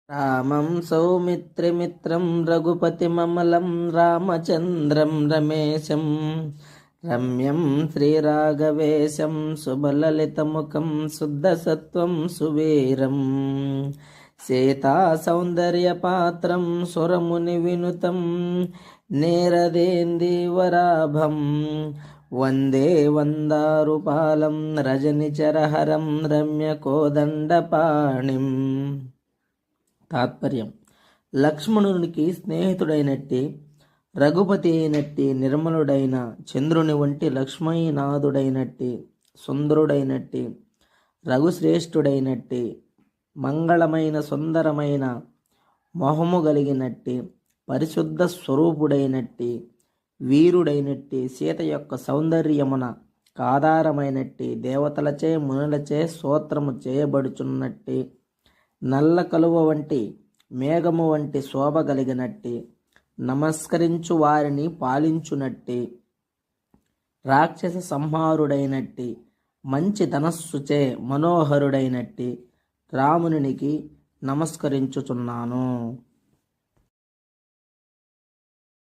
రామం సౌమిత్రిమిత్రం రఘుపతిమమలం రామచంద్రం రమేశం రమ్యం శ్రీరాఘవేశం శుభలలితముఖం శుద్ధసత్వం సువీరం సీతా సౌందర్యపాత్రం సురముని వినుతం నేరదేందీవరాభం వందే వందారుపాలం రజనిచరహరం రమ్యకోదండపాణిం. తాత్పర్యం: లక్ష్మణునికి స్నేహితుడైనట్టి, రఘుపతి అయినట్టి, నిర్మలుడైన చంద్రుని వంటి లక్ష్మీనాథుడైనట్టి, సుందరుడైనట్టి, రఘుశ్రేష్ఠుడైనట్టి, మంగళమైన సుందరమైన మొహము కలిగినట్టి, పరిశుద్ధ స్వరూపుడైనట్టి, వీరుడైనట్టి, సీత యొక్క సౌందర్యమున ఆధారమైనట్టి, దేవతలచే మునులచే స్తోత్రము చేయబడుచున్నట్టి, నల్ల కలువ వంటి మేఘము వంటి శోభ కలిగినట్టి, నమస్కరించు వారిని పాలించునట్టి, రాక్షస సంహారుడైనట్టి, మంచి ధనస్సుచే మనోహరుడైనట్టి రామునికి నమస్కరించుచున్నాను.